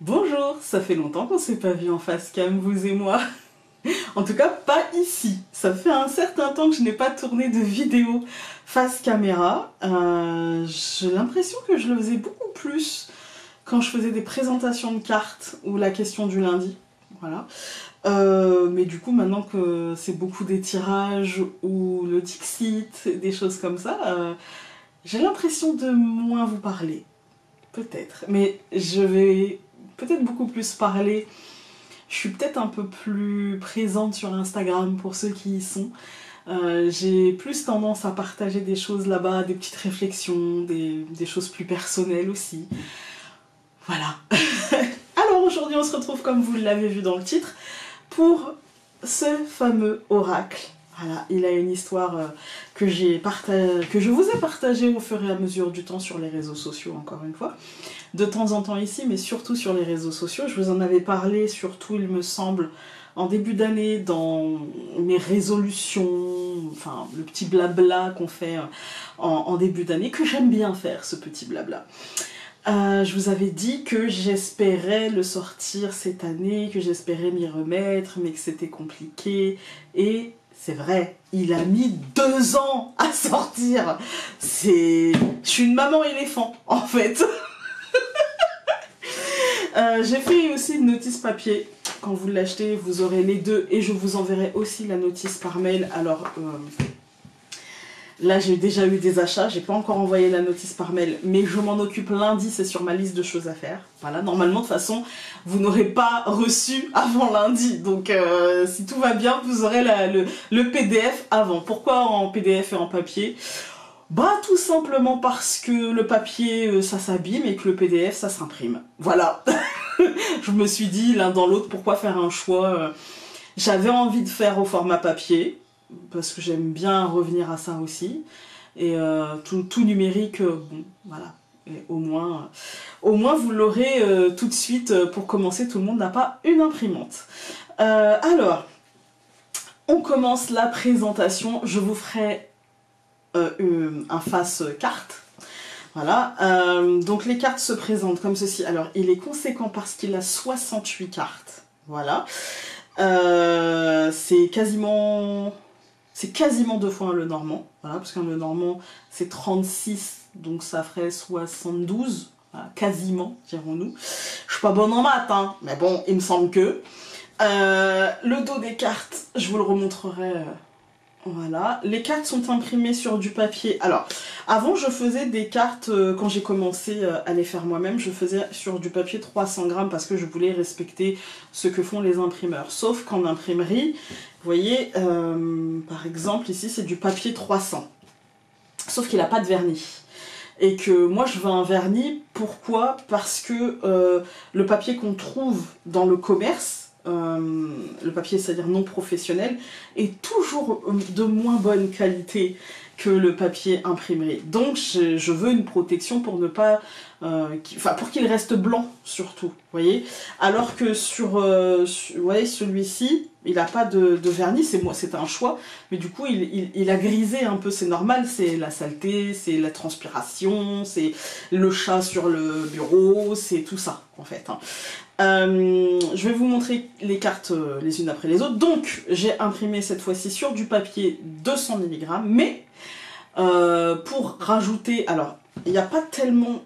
Bonjour, ça fait longtemps qu'on s'est pas vu en face cam, vous et moi. En tout cas, pas ici. Ça fait un certain temps que je n'ai pas tourné de vidéo face caméra. J'ai l'impression que je le faisais beaucoup plus quand je faisais des présentations de cartes ou la question du lundi. Voilà. Mais du coup, maintenant que c'est beaucoup des tirages ou le Dixit, des choses comme ça, j'ai l'impression de moins vous parler. Peut-être. Mais je vais peut-être beaucoup plus parler. Je suis peut-être un peu plus présente sur Instagram pour ceux qui y sont. J'ai plus tendance à partager des choses là-bas, des petites réflexions, des choses plus personnelles aussi. Voilà. Alors aujourd'hui on se retrouve comme vous l'avez vu dans le titre pour ce fameux oracle. Voilà, il a une histoire que je vous ai partagée au fur et à mesure du temps sur les réseaux sociaux, encore une fois. De temps en temps ici, mais surtout sur les réseaux sociaux. Je vous en avais parlé, surtout, il me semble, en début d'année, dans mes résolutions, enfin, le petit blabla qu'on fait en début d'année, que j'aime bien faire, ce petit blabla. Je vous avais dit que j'espérais le sortir cette année, que j'espérais m'y remettre, mais que c'était compliqué. Et c'est vrai, il a mis 2 ans à sortir. Je suis une maman éléphant, en fait. J'ai fait aussi une notice papier. Quand vous l'achetez, vous aurez les deux et je vous enverrai aussi la notice par mail. Alors là, j'ai déjà eu des achats. J'ai pas encore envoyé la notice par mail, mais je m'en occupe lundi. C'est sur ma liste de choses à faire. Voilà. Normalement, de toute façon, vous n'aurez pas reçu avant lundi. Donc, si tout va bien, vous aurez le PDF avant. Pourquoi en PDF et en papier ? Bah tout simplement parce que le papier ça s'abîme et que le PDF ça s'imprime. Voilà. Je me suis dit l'un dans l'autre pourquoi faire un choix. J'avais envie de faire au format papier parce que j'aime bien revenir à ça aussi. Et tout numérique, bon voilà. Et au moins vous l'aurez tout de suite pour commencer. Tout le monde n'a pas une imprimante. Alors, on commence la présentation. Je vous ferai un face carte. Voilà, donc les cartes se présentent comme ceci. Alors, il est conséquent parce qu'il a 68 cartes. Voilà. C'est quasiment 2 fois un le normand. Voilà, parce qu'un le normand, c'est 36, donc ça ferait 72. Voilà, quasiment, dirons-nous. Je suis pas bonne en maths, hein, mais bon, il me semble que. Le dos des cartes, je vous le remontrerai. Voilà, les cartes sont imprimées sur du papier. Alors, avant je faisais des cartes, quand j'ai commencé à les faire moi-même, je faisais sur du papier 300 grammes parce que je voulais respecter ce que font les imprimeurs. Sauf qu'en imprimerie, vous voyez, par exemple ici c'est du papier 300. Sauf qu'il n'a pas de vernis. Et que moi je veux un vernis, pourquoi ? Parce que le papier qu'on trouve dans le commerce, le papier c'est-à-dire non professionnel, est toujours de moins bonne qualité que le papier imprimé. Donc je veux une protection pour ne pas... pour qu'il reste blanc surtout, vous voyez. Alors que vous voyez, celui-ci, il n'a pas de vernis, c'est un choix, mais du coup il a grisé un peu, c'est normal, c'est la saleté, c'est la transpiration, c'est le chat sur le bureau, c'est tout ça en fait. Hein. Je vais vous montrer les cartes les unes après les autres. Donc j'ai imprimé cette fois-ci sur du papier 200 mg, mais pour rajouter, alors il n'y a pas tellement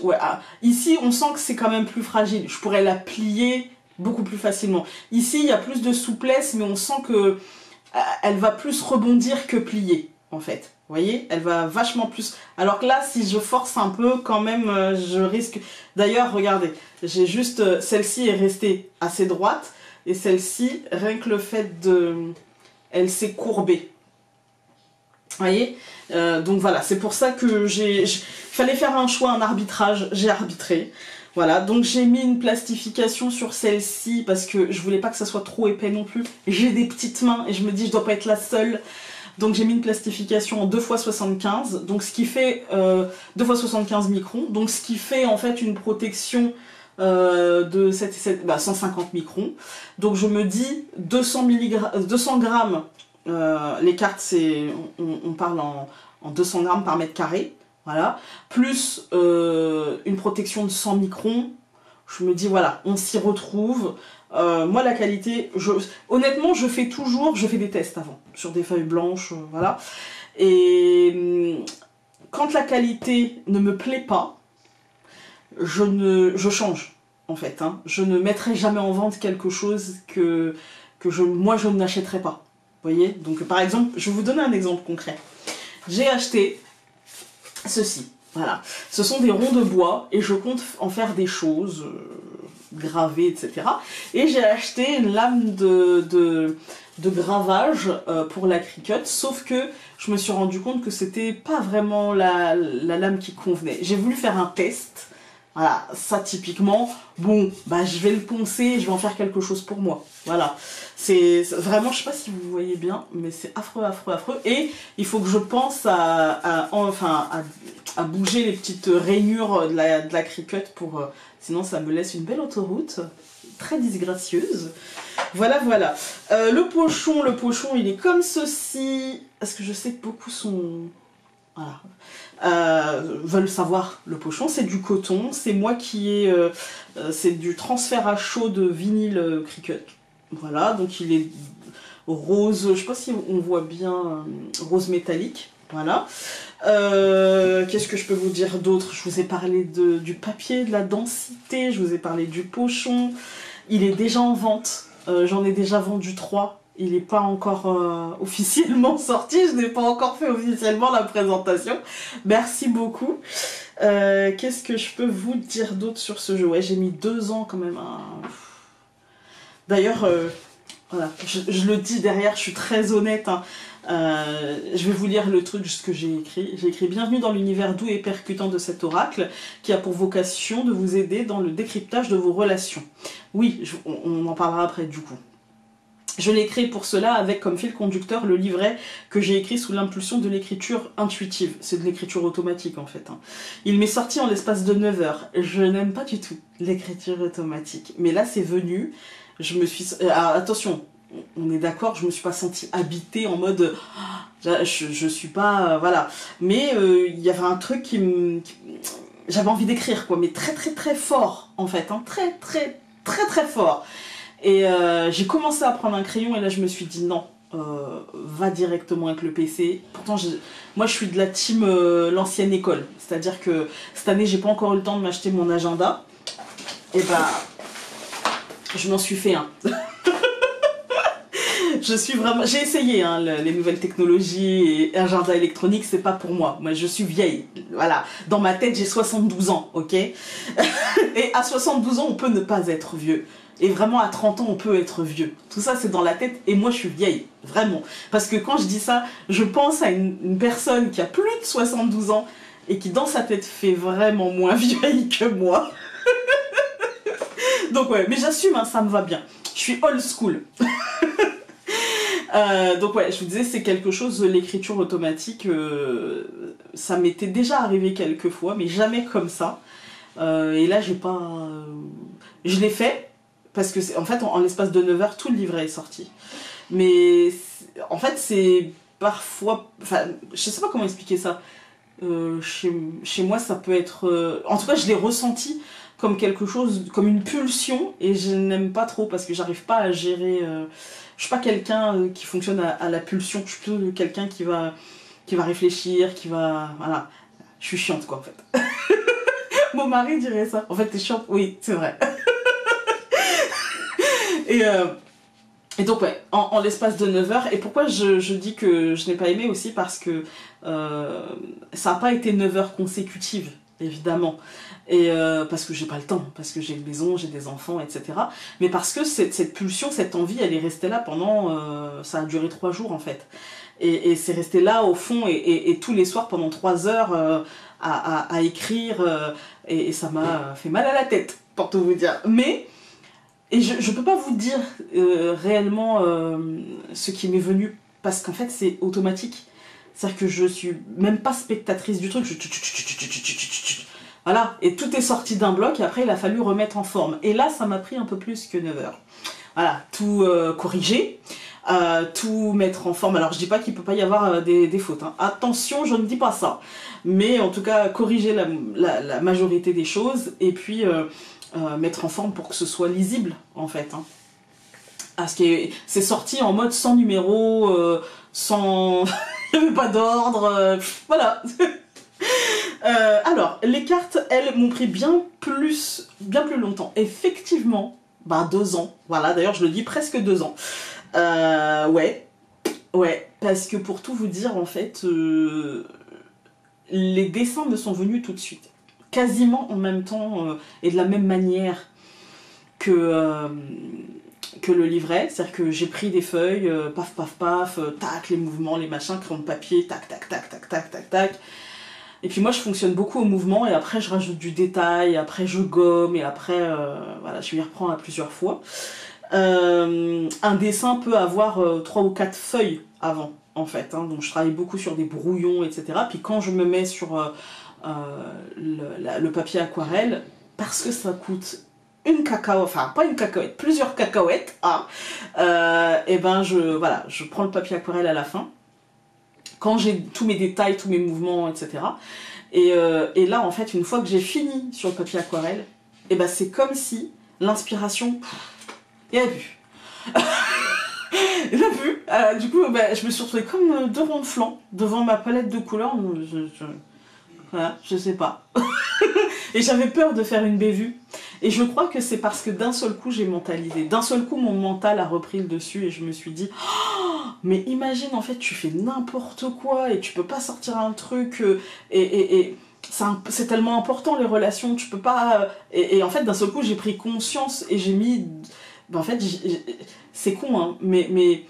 ouais, ici on sent que c'est quand même plus fragile, je pourrais la plier beaucoup plus facilement. Ici il y a plus de souplesse, mais on sent que elle va plus rebondir que plier en fait. Vous voyez, elle va vachement plus... Alors que là, si je force un peu, quand même, je risque... D'ailleurs, regardez, j'ai juste... Celle-ci est restée assez droite, et celle-ci, rien que le fait de... Elle s'est courbée. Vous voyez, donc voilà, c'est pour ça que fallait faire un choix, un arbitrage, j'ai arbitré. Voilà, donc j'ai mis une plastification sur celle-ci parce que je voulais pas que ça soit trop épais non plus. J'ai des petites mains et je me dis je dois pas être la seule. Donc j'ai mis une plastification en 2x75, donc ce qui fait 2x75 microns, donc ce qui fait en fait une protection de 150 microns. Donc je me dis 200 grammes, les cartes on parle en 200 grammes par mètre carré. Voilà, plus une protection de 100 microns. Je me dis, voilà, on s'y retrouve. Moi, la qualité, honnêtement, je fais des tests avant, sur des feuilles blanches, voilà. Et quand la qualité ne me plaît pas, je change, en fait. Hein. Je ne mettrai jamais en vente quelque chose que moi, je n'achèterai pas. Vous voyez? Donc, par exemple, je vais vous donner un exemple concret. J'ai acheté ceci. Voilà, ce sont des ronds de bois et je compte en faire des choses gravées, etc. Et j'ai acheté une lame de gravage pour la Cricut, sauf que je me suis rendu compte que c'était pas vraiment la lame qui convenait. J'ai voulu faire un test, voilà, ça typiquement, bon, bah je vais le poncer, je vais en faire quelque chose pour moi, voilà. C'est vraiment, je sais pas si vous voyez bien, mais c'est affreux, affreux, affreux. Et il faut que je pense à bouger les petites rainures de la Cricut pour... sinon ça me laisse une belle autoroute, très disgracieuse. Voilà, voilà. Le pochon, il est comme ceci. Parce que je sais que beaucoup sont... Voilà. Veulent savoir le pochon. C'est du coton. C'est moi qui ai... c'est du transfert à chaud de vinyle Cricut. Voilà, donc il est rose, je sais pas si on voit bien, rose métallique, voilà. Qu'est-ce que je peux vous dire d'autre? Je vous ai parlé du papier, de la densité, je vous ai parlé du pochon. Il est déjà en vente, j'en ai déjà vendu 3. Il n'est pas encore officiellement sorti, je n'ai pas encore fait officiellement la présentation. Merci beaucoup. Qu'est-ce que je peux vous dire d'autre sur ce jeu? Ouais, j'ai mis 2 ans quand même à... D'ailleurs, voilà, je le dis derrière, je suis très honnête. Hein. Je vais vous lire le truc ce que j'ai écrit. J'ai écrit « Bienvenue dans l'univers doux et percutant de cet oracle qui a pour vocation de vous aider dans le décryptage de vos relations. » Oui, on en parlera après du coup. Je l'ai créé pour cela avec comme fil conducteur le livret que j'ai écrit sous l'impulsion de l'écriture intuitive. C'est de l'écriture automatique en fait. Hein. Il m'est sorti en l'espace de 9 heures. Je n'aime pas du tout l'écriture automatique. Mais là c'est venu... Je me suis... Alors, attention, on est d'accord, je me suis pas sentie habitée en mode... Je suis pas... voilà. Mais il y avait un truc qui me... J'avais envie d'écrire, quoi, mais très très très fort, en fait. Hein, très très très très fort. Et j'ai commencé à prendre un crayon et là je me suis dit non, va directement avec le PC. Pourtant, moi je suis de la team l'ancienne école. C'est-à-dire que cette année, j'ai pas encore eu le temps de m'acheter mon agenda. Et bah... je m'en suis fait un. Je suis vraiment... J'ai essayé hein, les nouvelles technologies et agenda électronique, c'est pas pour moi. Moi, je suis vieille. Voilà. Dans ma tête, j'ai 72 ans, ok? Et à 72 ans, on peut ne pas être vieux. Et vraiment, à 30 ans, on peut être vieux. Tout ça, c'est dans la tête. Et moi, je suis vieille. Vraiment. Parce que quand je dis ça, je pense à une personne qui a plus de 72 ans et qui, dans sa tête, fait vraiment moins vieille que moi. Donc ouais, mais j'assume, hein, ça me va bien. Je suis old school. Donc ouais, je vous disais, c'est quelque chose, l'écriture automatique, ça m'était déjà arrivé quelques fois, mais jamais comme ça. Et là, j'ai pas... je l'ai fait, parce que, en fait, en l'espace de 9 heures, tout le livret est sorti. Mais, en fait, c'est parfois... Enfin, je sais pas comment expliquer ça. Chez moi, ça peut être... en tout cas, je l'ai ressenti comme quelque chose, comme une pulsion, et je n'aime pas trop parce que j'arrive pas à gérer... je suis pas quelqu'un qui fonctionne à la pulsion, je suis plutôt quelqu'un qui va réfléchir, qui va... Voilà, je suis chiante quoi en fait. Mon mari dirait ça. En fait, t'es chiante, oui, c'est vrai. Et donc ouais, en l'espace de 9 heures, et pourquoi je dis que je n'ai pas aimé aussi, parce que ça n'a pas été 9 heures consécutives, évidemment. Et parce que j'ai pas le temps, parce que j'ai une maison, j'ai des enfants, etc. Mais parce que cette pulsion, cette envie, elle est restée là pendant... ça a duré 3 jours en fait. Et c'est resté là au fond, et tous les soirs pendant 3 heures à écrire, et ça m'a fait mal à la tête, pour tout vous dire. Mais... Et je peux pas vous dire réellement ce qui m'est venu, parce qu'en fait c'est automatique. C'est-à-dire que je suis même pas spectatrice du truc, voilà, et tout est sorti d'un bloc, et après il a fallu remettre en forme. Et là ça m'a pris un peu plus que 9 heures. Voilà, tout corriger, tout mettre en forme. Alors je dis pas qu'il peut pas y avoir des fautes, hein. Attention, je ne dis pas ça. Mais en tout cas, corriger la majorité des choses et puis mettre en forme pour que ce soit lisible en fait, hein. Parce que c'est sorti en mode sans numéro, sans... il n'y avait pas d'ordre, voilà. Alors, les cartes, elles, m'ont pris bien plus longtemps. Effectivement, bah 2 ans. Voilà, d'ailleurs, je le dis presque 2 ans. Ouais, parce que pour tout vous dire, en fait, les dessins me sont venus tout de suite. Quasiment en même temps et de la même manière que le livret. C'est-à-dire que j'ai pris des feuilles, paf, paf, paf, tac, les mouvements, les machins, crayon de papier, tac, tac, tac, tac, tac, tac, tac. Et puis moi je fonctionne beaucoup au mouvement et après je rajoute du détail, après je gomme et après voilà, je m'y reprends à plusieurs fois. Un dessin peut avoir 3 ou 4 feuilles avant en fait, hein, donc je travaille beaucoup sur des brouillons, etc. Puis quand je me mets sur le papier aquarelle, parce que ça coûte une cacahuète, enfin pas une cacahuète, plusieurs cacahuètes, hein, et ben voilà, je prends le papier aquarelle à la fin quand j'ai tous mes détails, tous mes mouvements, etc. Et là, en fait, une fois que j'ai fini sur le papier aquarelle, et ben c'est comme si l'inspiration, il n'y avait plus. Il n'y a plus. Du coup, ben, je me suis retrouvée comme deux ronds de flanc devant ma palette de couleurs. Voilà, je sais pas. Et j'avais peur de faire une bévue. Et je crois que c'est parce que d'un seul coup, j'ai mentalisé. D'un seul coup, mon mental a repris le dessus et je me suis dit... Mais imagine, en fait, tu fais n'importe quoi et tu peux pas sortir un truc et c'est tellement important les relations, tu peux pas... Et en fait, d'un seul coup, j'ai pris conscience et j'ai mis... Ben, en fait, c'est con, hein, mais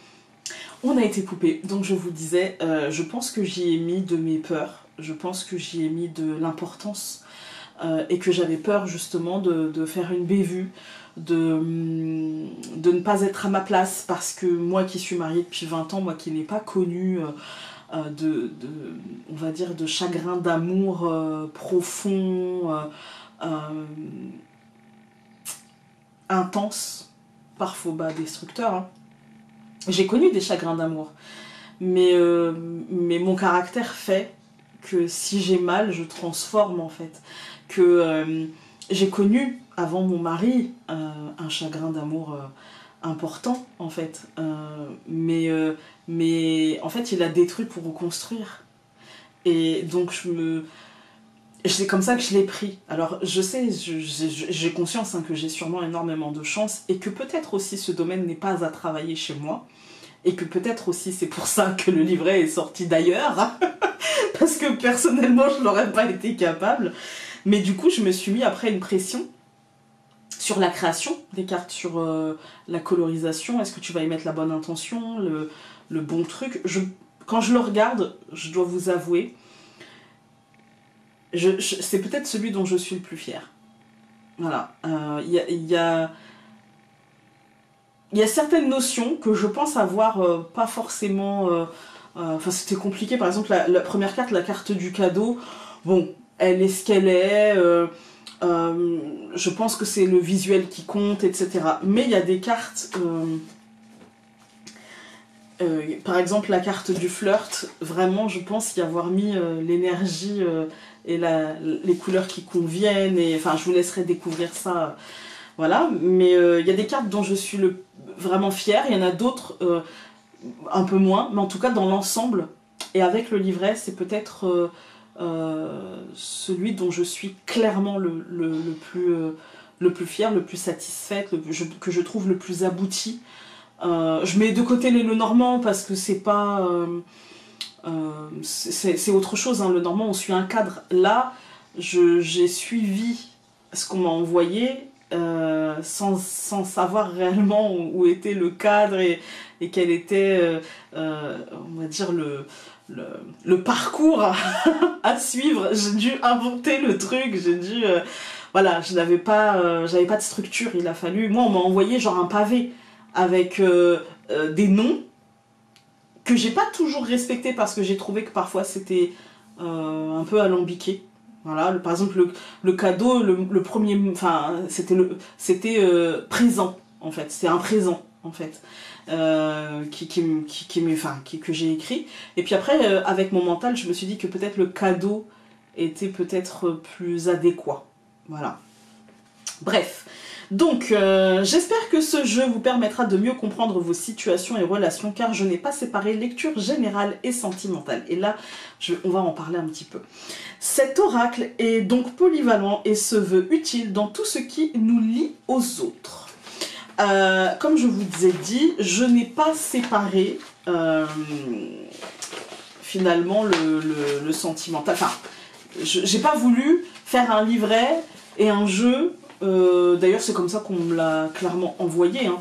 on a été coupé. Donc je vous disais, je pense que j'y ai mis de mes peurs, je pense que j'y ai mis de l'importance et que j'avais peur justement de faire une bévue, de ne pas être à ma place parce que moi qui suis mariée depuis 20 ans, moi qui n'ai pas connu on va dire de chagrin d'amour profond, intense, parfois destructeur, hein. J'ai connu des chagrins d'amour, mais mon caractère fait que si j'ai mal, je transforme en fait. Que j'ai connu avant mon mari un chagrin d'amour important en fait, mais en fait il a détruit pour reconstruire. Et donc c'est comme ça que je l'ai pris. Alors je sais, j'ai conscience hein, que j'ai sûrement énormément de chance et que peut-être aussi ce domaine n'est pas à travailler chez moi et que peut-être aussi c'est pour ça que le livret est sorti d'ailleurs parce que personnellement je n'aurais pas été capable. Mais du coup je me suis mis après une pression sur la création des cartes, sur la colorisation. Est-ce que tu vas y mettre la bonne intention, le bon truc. Quand je le regarde, je dois vous avouer, c'est peut-être celui dont je suis le plus fière. Voilà. Il y a certaines notions que je pense avoir pas forcément... Enfin, c'était compliqué. Par exemple, la première carte, la carte du cadeau, bon, elle est ce qu'elle est. Je pense que c'est le visuel qui compte, etc. Mais il y a des cartes... par exemple, la carte du flirt, vraiment, je pense y avoir mis l'énergie et les couleurs qui conviennent. Et, enfin, je vous laisserai découvrir ça. Voilà. Mais il y a des cartes dont je suis vraiment fière. Il y en a d'autres un peu moins. Mais en tout cas, dans l'ensemble, et avec le livret, c'est peut-être celui dont je suis clairement le plus fière, le plus satisfaite, que je trouve le plus abouti. Je mets de côté les Lenormand parce que c'est pas... c'est autre chose, hein. Le Normand, on suit un cadre. Là, j'ai suivi ce qu'on m'a envoyé sans savoir réellement où était le cadre et quel était, on va dire, le parcours à suivre. J'ai dû inventer le truc, j'ai dû... voilà, j'avais pas de structure, il a fallu... Moi, on m'a envoyé genre un pavé avec des noms que j'ai pas toujours respectés parce que j'ai trouvé que parfois c'était un peu alambiqué. Voilà, par exemple le cadeau, le premier, enfin c'était présent en fait, c'est un présent en fait, que j'ai écrit. Et puis après, avec mon mental, je me suis dit que peut-être le cadeau était peut-être plus adéquat. Voilà. Bref. Donc, j'espère que ce jeu vous permettra de mieux comprendre vos situations et relations, car je n'ai pas séparé lecture générale et sentimentale. Et là, on va en parler un petit peu. Cet oracle est donc polyvalent et se veut utile dans tout ce qui nous lie aux autres. Comme je vous ai dit, je n'ai pas séparé finalement le sentimental. Enfin, j'ai pas voulu faire un livret et un jeu. D'ailleurs, c'est comme ça qu'on me l'a clairement envoyé. Hein.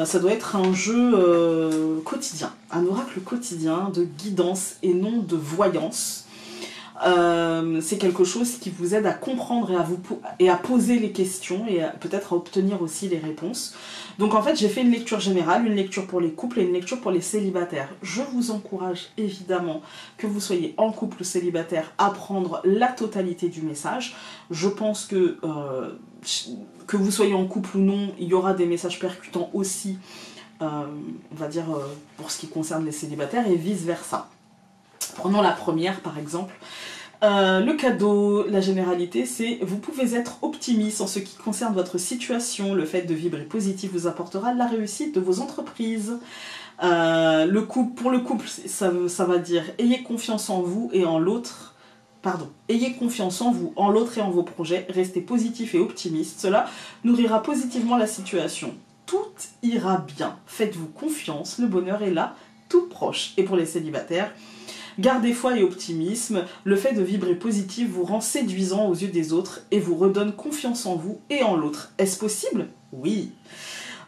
Ça doit être un jeu quotidien, un oracle quotidien de guidance et non de voyance. C'est quelque chose qui vous aide à comprendre et à poser les questions et peut-être à obtenir aussi les réponses. Donc en fait, j'ai fait une lecture générale, une lecture pour les couples et une lecture pour les célibataires. Je vous encourage évidemment, que vous soyez en couple ou célibataire, à prendre la totalité du message. Je pense que vous soyez en couple ou non, il y aura des messages percutants aussi, on va dire, pour ce qui concerne les célibataires et vice versa. Prenons la première par exemple. Le cadeau, la généralité, c'est vous pouvez être optimiste en ce qui concerne votre situation. Le fait de vibrer positif vous apportera la réussite de vos entreprises. Pour le couple, ça va dire ayez confiance en vous et en l'autre. Pardon, ayez confiance en vous, en l'autre et en vos projets. Restez positif et optimiste. Cela nourrira positivement la situation. Tout ira bien. Faites-vous confiance. Le bonheur est là, tout proche. Et pour les célibataires, gardez foi et optimisme, le fait de vibrer positif vous rend séduisant aux yeux des autres et vous redonne confiance en vous et en l'autre. Est-ce possible? Oui.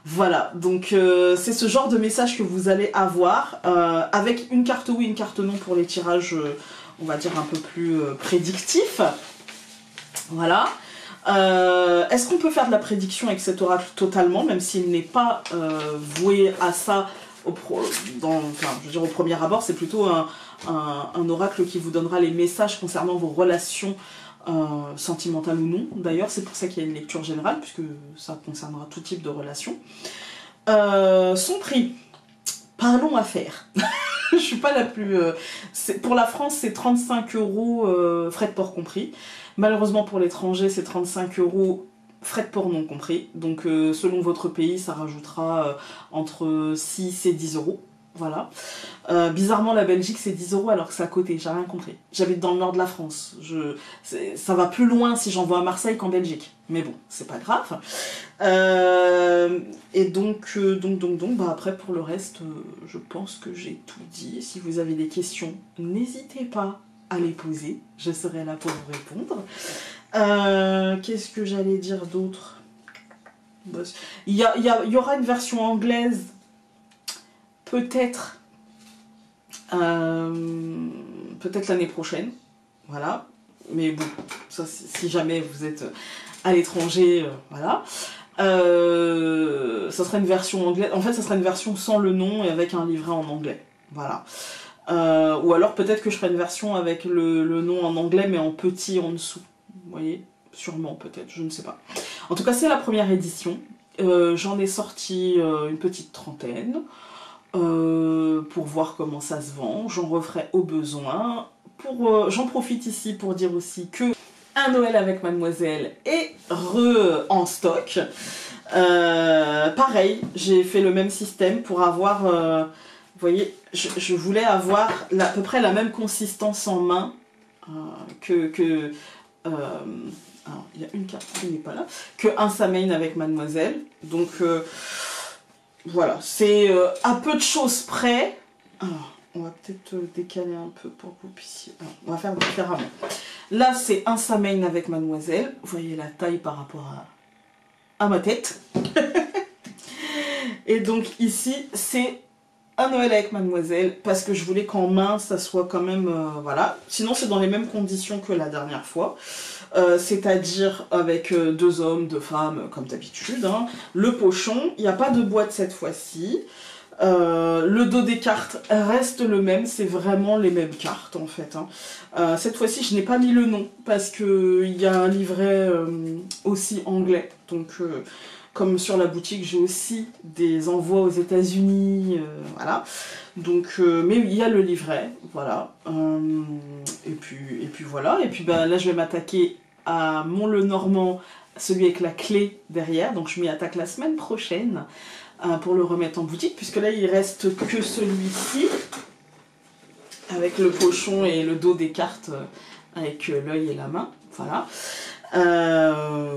Voilà, donc c'est ce genre de message que vous allez avoir, avec une carte oui, une carte non pour les tirages, on va dire un peu plus prédictifs. Voilà. Est-ce qu'on peut faire de la prédiction avec cet oracle totalement, même s'il n'est pas voué à ça au premier abord? C'est plutôt un oracle qui vous donnera les messages concernant vos relations sentimentales ou non. D'ailleurs, c'est pour ça qu'il y a une lecture générale, puisque ça concernera tout type de relations. Son prix, parlons affaires. Je suis pas la plus... pour la France, c'est 35 €, frais de port compris. Malheureusement, pour l'étranger, c'est 35 €, frais de port non compris. Donc, selon votre pays, ça rajoutera entre 6 et 10 €. Voilà. Bizarrement, la Belgique, c'est 10 € alors que c'est à côté. J'ai rien compris. J'habite dans le nord de la France. Ça va plus loin si j'envoie à Marseille qu'en Belgique. Mais bon, c'est pas grave. Et donc bah après, pour le reste, je pense que j'ai tout dit. Si vous avez des questions, n'hésitez pas à les poser. Je serai là pour vous répondre. Qu'est-ce que j'allais dire d'autre? Il y aura une version anglaise, peut-être l'année prochaine, voilà, mais bon, ça, si jamais vous êtes à l'étranger, voilà, ça sera une version anglaise, en fait ça sera une version sans le nom et avec un livret en anglais, voilà, ou alors peut-être que je ferai une version avec le nom en anglais mais en petit en dessous, vous voyez, sûrement, peut-être, je ne sais pas. En tout cas, c'est la première édition, j'en ai sorti une petite trentaine, pour voir comment ça se vend. J'en referai au besoin. J'en profite ici pour dire aussi que Un Noël avec Mademoiselle est en stock. Pareil, j'ai fait le même système pour avoir... vous voyez, je voulais avoir à peu près la même consistance en main alors, il y a une carte qui n'est pas là, que Un Samhain avec Mademoiselle. Donc... voilà, c'est à peu de choses près. Alors, on va peut-être décaler un peu pour que vous puissiez... Alors, on va faire différemment. Là, c'est Un Samhain avec Mademoiselle. Vous voyez la taille par rapport à ma tête. Et donc ici, c'est Un Noël avec Mademoiselle, parce que je voulais qu'en main, ça soit quand même... voilà. Sinon, c'est dans les mêmes conditions que la dernière fois. C'est-à-dire avec 2 hommes, 2 femmes, comme d'habitude. Hein. Le pochon, il n'y a pas de boîte cette fois-ci. Le dos des cartes reste le même, c'est vraiment les mêmes cartes en fait. Hein. Cette fois-ci, je n'ai pas mis le nom, parce qu'il y a un livret aussi anglais. Donc, comme sur la boutique, j'ai aussi des envois aux États-Unis, voilà. Donc, mais il y a le livret, voilà. Et puis voilà. Et puis bah, là, je vais m'attaquer à mon Le Normand, celui avec la clé derrière. Donc, je m'y attaque la semaine prochaine pour le remettre en boutique, puisque là, il reste que celui-ci, avec le pochon et le dos des cartes, avec l'œil et la main, voilà.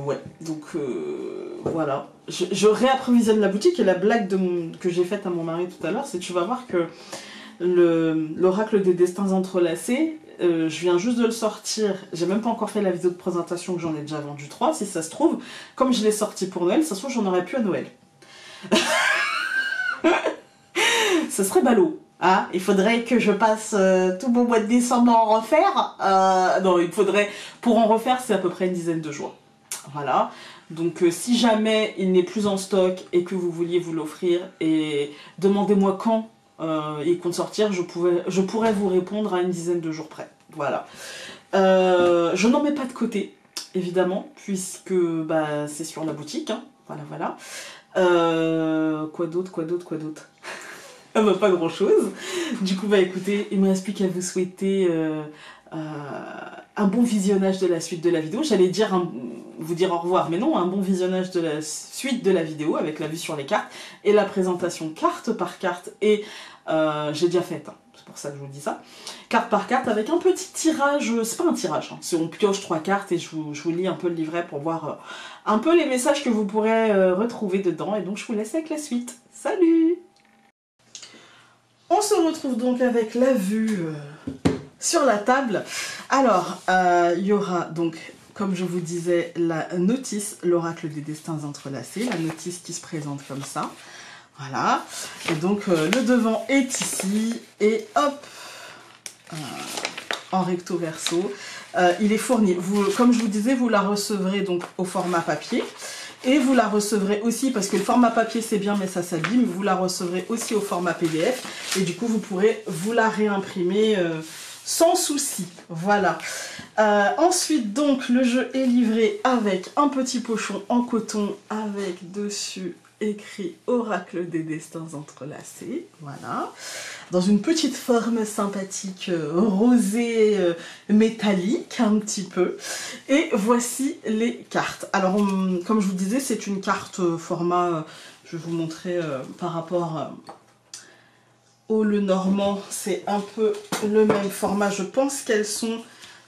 Ouais, donc voilà. Je réapprovisionne la boutique et la blague que j'ai faite à mon mari tout à l'heure, c'est que tu vas voir que l'oracle des destins entrelacés, je viens juste de le sortir, j'ai même pas encore fait la vidéo de présentation que j'en ai déjà vendu 3, si ça se trouve, comme je l'ai sorti pour Noël, ça se trouve j'en aurais plus à Noël. Ce serait ballot. Ah, il faudrait que je passe tout mon mois de décembre à en refaire. Non, il faudrait, pour en refaire, c'est à peu près une dizaine de jours. Voilà. Donc, si jamais il n'est plus en stock et que vous vouliez vous l'offrir, et demandez-moi quand il compte sortir, je pourrais vous répondre à une dizaine de jours près. Voilà. Je n'en mets pas de côté, évidemment, puisque bah, c'est sur la boutique. Hein. Voilà, voilà. Quoi d'autre? Ah bah, pas grand chose. Du coup, bah écoutez, il me reste plus qu'à vous souhaiter un bon visionnage de la suite de la vidéo. J'allais dire vous dire au revoir, mais non, un bon visionnage de la suite de la vidéo avec la vue sur les cartes et la présentation carte par carte. Et j'ai déjà fait, hein, c'est pour ça que je vous dis ça. Carte par carte avec un petit tirage, c'est pas un tirage, hein, c'est on pioche 3 cartes et je vous lis un peu le livret pour voir un peu les messages que vous pourrez retrouver dedans. Et donc je vous laisse avec la suite. Salut! On se retrouve donc avec la vue sur la table. Alors, il y aura donc, comme je vous disais, la notice, l'oracle des destins entrelacés, la notice qui se présente comme ça. Voilà. Et donc, le devant est ici. Et hop, en recto verso. Il est fourni. Comme je vous disais, vous la recevrez donc au format papier. Et vous la recevrez aussi, parce que le format papier c'est bien mais ça s'abîme, vous la recevrez aussi au format PDF. Et du coup vous pourrez vous la réimprimer sans souci. Voilà. Ensuite donc le jeu est livré avec un petit pochon en coton avec dessus écrit Oracle des destins entrelacés. Voilà. Dans une petite forme sympathique rosée métallique un petit peu. Et voici les cartes. Alors comme je vous disais, c'est une carte format, je vais vous montrer par rapport au Le Normand, c'est un peu le même format. Je pense qu'elles sont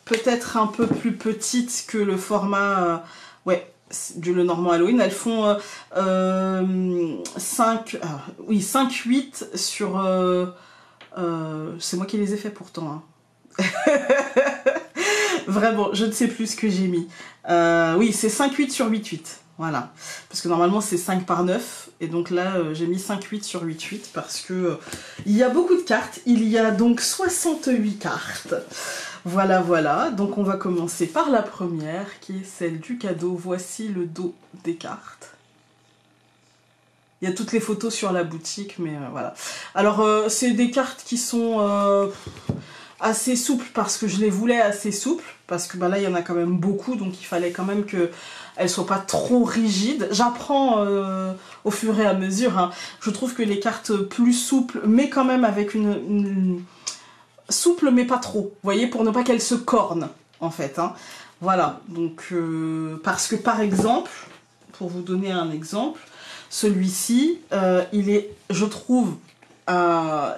peut-être un peu plus petites que le format ouais, du Le Normand Halloween. Elles font 5-8 sur... c'est moi qui les ai fait pourtant. Hein. Vraiment, je ne sais plus ce que j'ai mis. Oui, c'est 5-8 sur 8-8. Voilà. Parce que normalement, c'est 5 par 9. Et donc là, j'ai mis 5-8 sur 8-8 parce que il y a beaucoup de cartes. Il y a donc 68 cartes. Voilà, voilà. Donc on va commencer par la première, qui est celle du cadeau. Voici le dos des cartes. Il y a toutes les photos sur la boutique, mais voilà. Alors, c'est des cartes qui sont assez souples parce que je les voulais assez souples. Parce que bah, là, il y en a quand même beaucoup, donc il fallait quand même qu'elles ne soient pas trop rigides. J'apprends au fur et à mesure. Hein. Je trouve que les cartes plus souples, mais quand même avec une... souple, mais pas trop. Vous voyez, pour ne pas qu'elles se cornent, en fait. Hein. Voilà. Donc, parce que par exemple, pour vous donner un exemple, celui-ci, il est, je trouve, la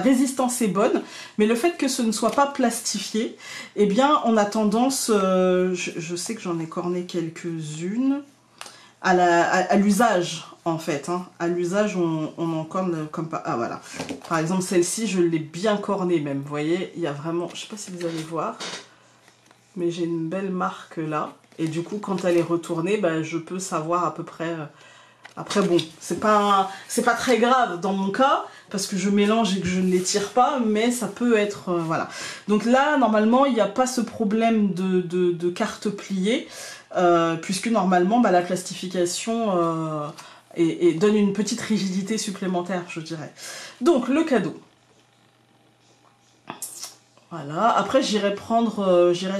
résistance est bonne, mais le fait que ce ne soit pas plastifié, eh bien, on a tendance, je sais que j'en ai corné quelques-unes, à l'usage, en fait. Hein. À l'usage, on en corne comme pas... Ah, voilà. Par exemple, celle-ci, je l'ai bien cornée même. Vous voyez, il y a vraiment... Je sais pas si vous allez voir, mais j'ai une belle marque là. Et du coup, quand elle est retournée, bah, je peux savoir à peu près... Après bon, c'est pas très grave dans mon cas, parce que je mélange et que je ne les tire pas, mais ça peut être... voilà. Donc là, normalement, il n'y a pas ce problème de carte pliée, puisque normalement, bah, la plastification donne une petite rigidité supplémentaire, je dirais. Donc, le cadeau. Voilà. Après, j'irai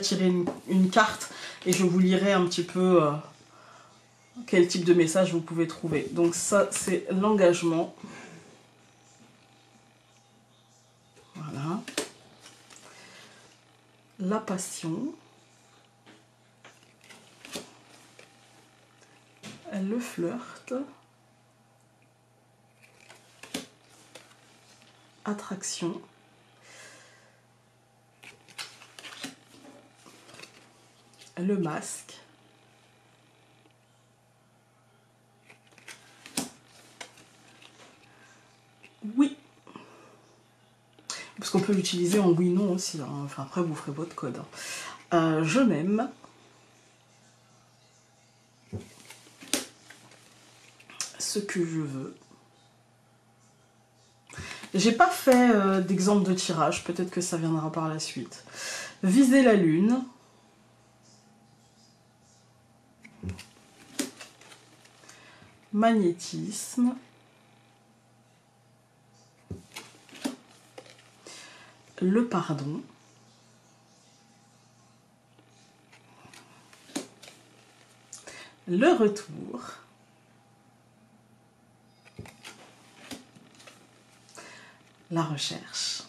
tirer une carte, et je vous lirai un petit peu... ce que quel type de message vous pouvez trouver. Donc ça, c'est l'engagement. Voilà. La passion. Le flirt. Attraction. Le masque. Oui. Parce qu'on peut l'utiliser en oui-non aussi. Hein. Enfin, après, vous ferez votre code. Hein. Je m'aime. Ce que je veux. J'ai pas fait d'exemple de tirage. Peut-être que ça viendra par la suite. Viser la lune. Magnétisme. Le pardon. Le retour. La recherche.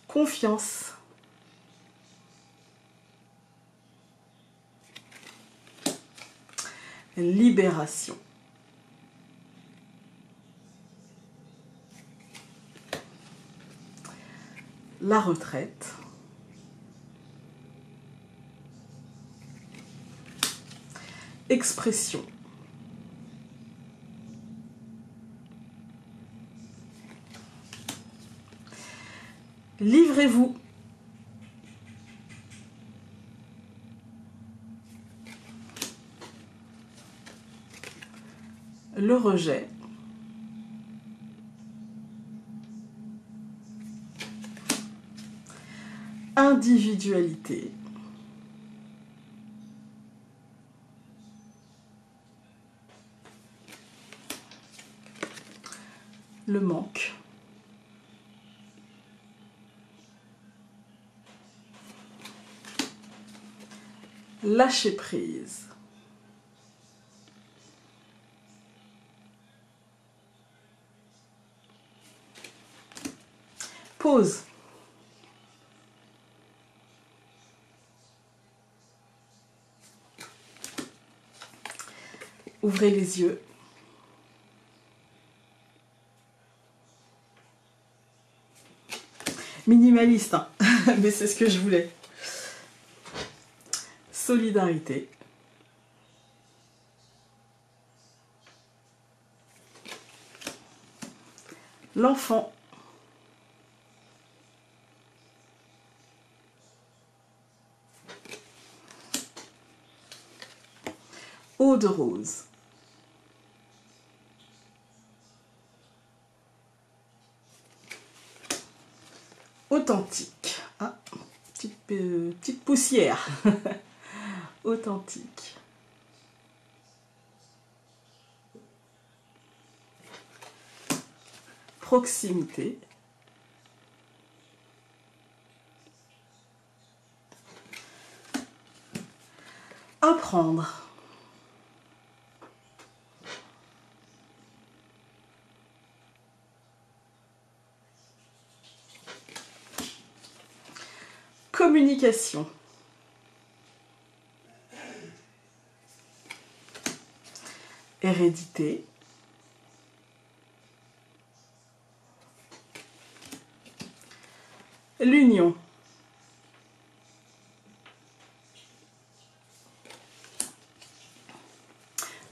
Confiance. Libération. La retraite. Expression. Livrez-vous. Le rejet. Individualité. Le manque. Lâcher prise. Pause. Ouvrez les yeux. Minimaliste, hein. Mais c'est ce que je voulais. Solidarité. L'enfant. Eau de rose. Authentique. Ah, petite poussière. Authentique. Proximité. Apprendre. Communication. Hérédité. L'union.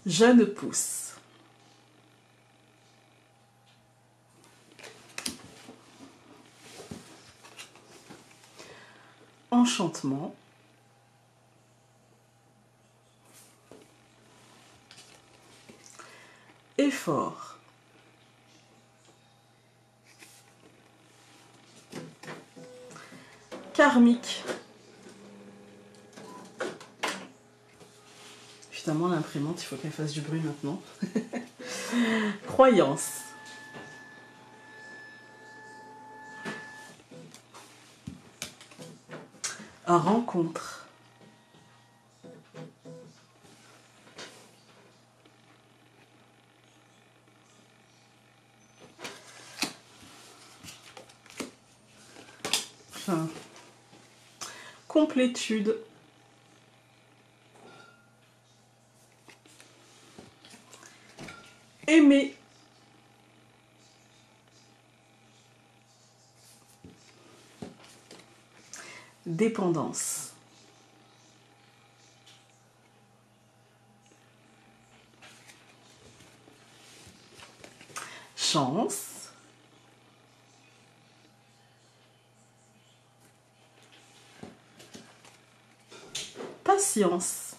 Jeune pousse. Enchantement. Effort. Karmique. Évidemment, l'imprimante, il faut qu'elle fasse du bruit maintenant. Croyance. rencontre. Enfin, complétude. Aimer. Dépendance. Chance. Patience.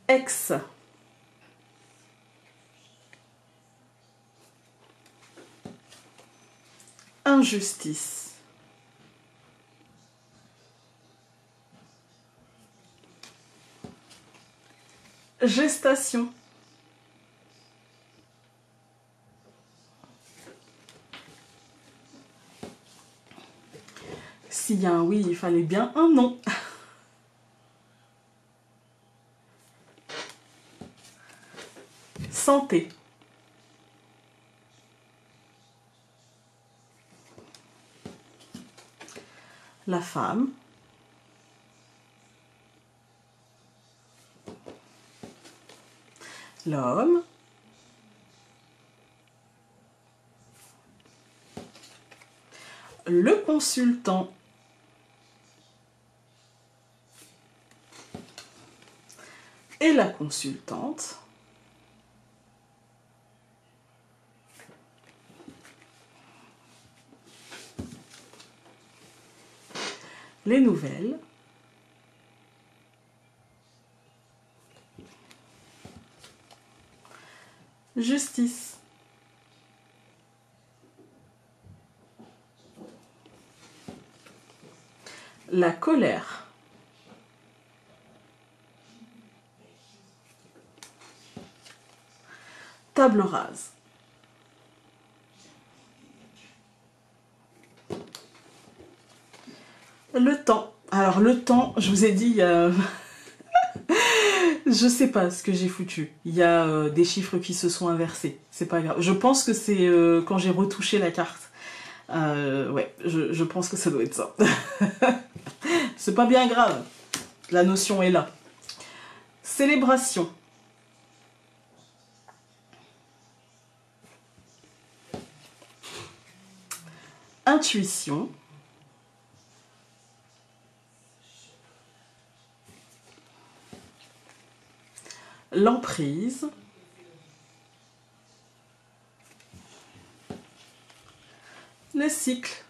Ex. Injustice. Gestation. S'il y a un oui, il fallait bien un non. Santé. La femme. L'homme. Le consultant. Et la consultante. Les nouvelles. Justice. La colère. Table rase. Le temps. Alors le temps, je vous ai dit, il y a... je sais pas ce que j'ai foutu. Il y a des chiffres qui se sont inversés. C'est pas grave. Je pense que c'est quand j'ai retouché la carte. Ouais, je pense que ça doit être ça. C'est pas bien grave. La notion est là. Célébration. Intuition. L'emprise. Le cycle.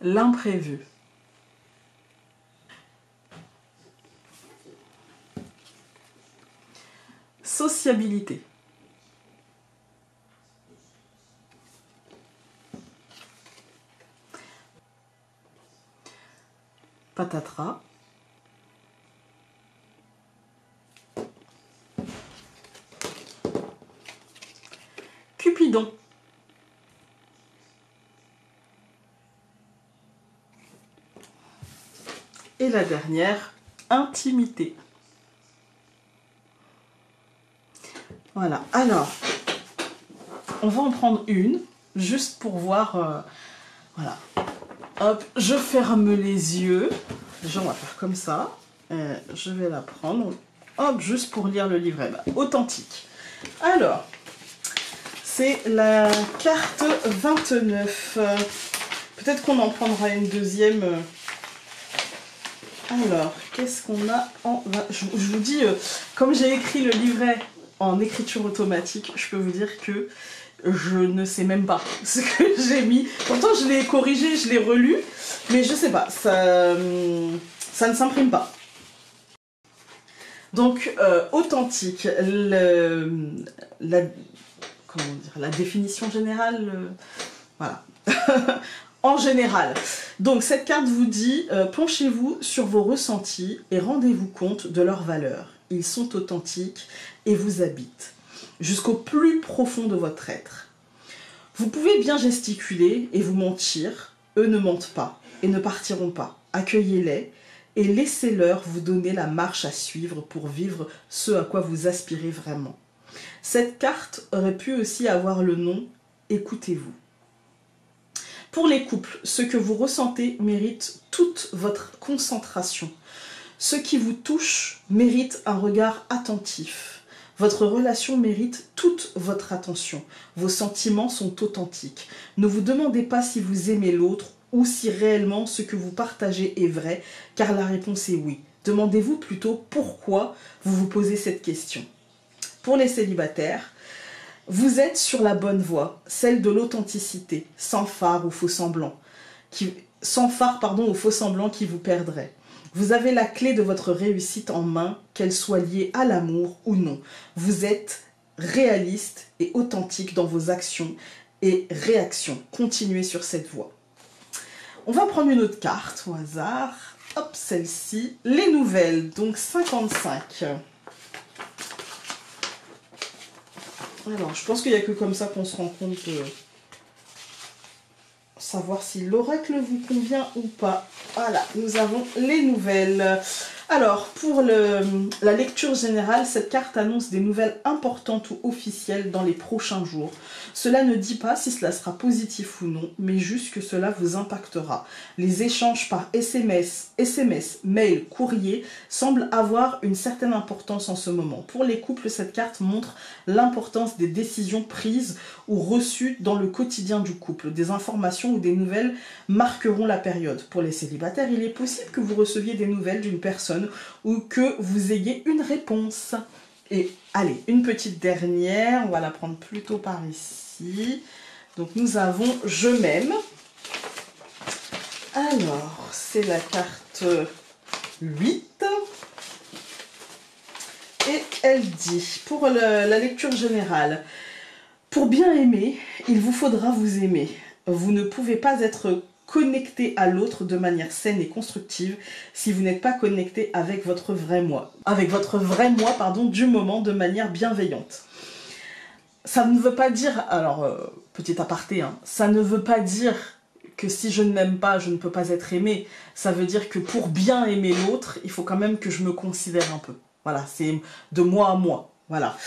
L'imprévu. Sociabilité. Patatras. Cupidon. Et la dernière, intimité. Voilà, alors, on va en prendre une, juste pour voir, voilà. Hop, je ferme les yeux, déjà on va faire comme ça, je vais la prendre, hop, juste pour lire le livret, authentique. Alors, c'est la carte 29, peut-être qu'on en prendra une deuxième. Alors, qu'est-ce qu'on a en... Je vous dis, comme j'ai écrit le livret en écriture automatique, je peux vous dire que je ne sais même pas ce que j'ai mis. Pourtant, je l'ai corrigé, je l'ai relu, mais je sais pas, ça ne s'imprime pas. Donc, authentique, comment dire, la définition générale, voilà. en général. Donc cette carte vous dit, penchez-vous sur vos ressentis et rendez-vous compte de leurs valeurs. Ils sont authentiques et vous habitent, jusqu'au plus profond de votre être. Vous pouvez bien gesticuler et vous mentir, eux ne mentent pas et ne partiront pas. Accueillez-les et laissez-leur vous donner la marche à suivre pour vivre ce à quoi vous aspirez vraiment. Cette carte aurait pu aussi avoir le nom « Écoutez-vous ». Pour les couples, ce que vous ressentez mérite toute votre concentration. Ce qui vous touche mérite un regard attentif. Votre relation mérite toute votre attention. Vos sentiments sont authentiques. Ne vous demandez pas si vous aimez l'autre ou si réellement ce que vous partagez est vrai, car la réponse est oui. Demandez-vous plutôt pourquoi vous vous posez cette question. Pour les célibataires, vous êtes sur la bonne voie, celle de l'authenticité, sans phare ou faux semblant, ou faux semblant qui vous perdrait. Vous avez la clé de votre réussite en main, qu'elle soit liée à l'amour ou non. Vous êtes réaliste et authentique dans vos actions et réactions. Continuez sur cette voie. On va prendre une autre carte au hasard. Hop, celle-ci. Les nouvelles, donc 55. Alors, je pense qu'il n'y a que comme ça qu'on se rend compte de savoir si l'oracle vous convient ou pas. Voilà, nous avons les nouvelles. Alors, pour la lecture générale, cette carte annonce des nouvelles importantes ou officielles dans les prochains jours. Cela ne dit pas si cela sera positif ou non, mais juste que cela vous impactera. Les échanges par SMS, mail, courrier semblent avoir une certaine importance en ce moment. Pour les couples, cette carte montre l'importance des décisions prises ou reçues dans le quotidien du couple. Des informations ou des nouvelles marqueront la période. Pour les célibataires, il est possible que vous receviez des nouvelles d'une personne ou que vous ayez une réponse. Et allez, une petite dernière, on va la prendre plutôt par ici. Donc nous avons « Je m'aime ». Alors, c'est la carte 8. Et elle dit, pour la lecture générale, « Pour bien aimer, il vous faudra vous aimer. Vous ne pouvez pas être connecté à l'autre de manière saine et constructive si vous n'êtes pas connecté avec votre vrai moi. Avec votre vrai moi, pardon, du moment de manière bienveillante. » Ça ne veut pas dire, alors, petit aparté, hein, ça ne veut pas dire que si je ne m'aime pas, je ne peux pas être aimé. Ça veut dire que pour bien aimer l'autre, il faut quand même que je me considère un peu. Voilà, c'est de moi à moi. Voilà.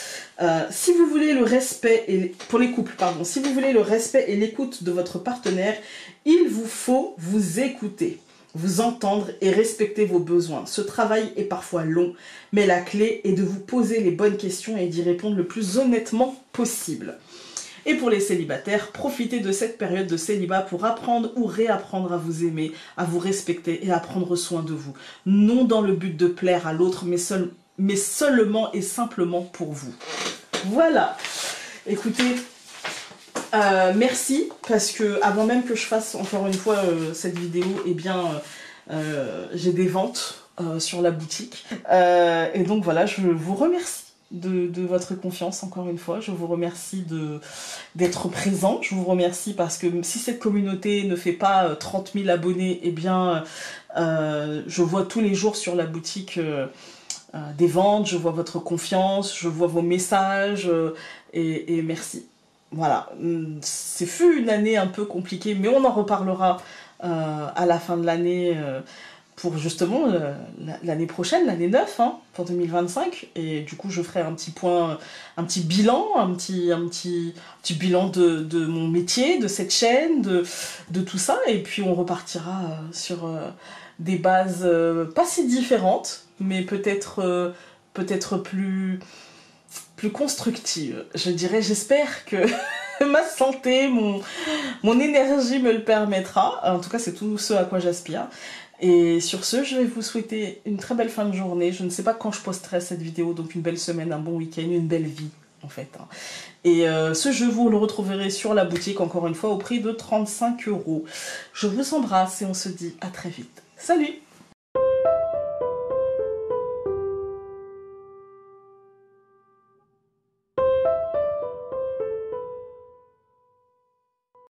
Si vous voulez le respect, pour les couples, pardon, si vous voulez le respect et l'écoute de votre partenaire, il vous faut vous écouter, vous entendre et respecter vos besoins. Ce travail est parfois long, mais la clé est de vous poser les bonnes questions et d'y répondre le plus honnêtement possible. Et pour les célibataires, profitez de cette période de célibat pour apprendre ou réapprendre à vous aimer, à vous respecter et à prendre soin de vous. Non dans le but de plaire à l'autre, mais seulement et simplement pour vous. Voilà. Écoutez, merci, parce que avant même que je fasse encore une fois cette vidéo, eh bien, j'ai des ventes sur la boutique. Et donc voilà, je vous remercie de votre confiance encore une fois. Je vous remercie d'être présent. Je vous remercie parce que si cette communauté ne fait pas 30 000 abonnés, eh bien, je vois tous les jours sur la boutique des ventes, je vois votre confiance, je vois vos messages et merci. Voilà, c'est fut une année un peu compliquée, mais on en reparlera à la fin de l'année pour justement l'année prochaine, l'année 9, hein, pour 2025. Et du coup, je ferai un petit point, un petit bilan, un petit bilan de mon métier, de cette chaîne, de tout ça. Et puis, on repartira sur des bases pas si différentes, mais peut-être plus constructive, je dirais. J'espère que ma santé, mon énergie me le permettra. En tout cas, c'est tout ce à quoi j'aspire. Et sur ce, je vais vous souhaiter une très belle fin de journée. Je ne sais pas quand je posterai cette vidéo, donc une belle semaine, un bon week-end, une belle vie, en fait. Et ce jeu, vous le retrouverez sur la boutique, encore une fois, au prix de 35 €. Je vous embrasse et on se dit à très vite. Salut!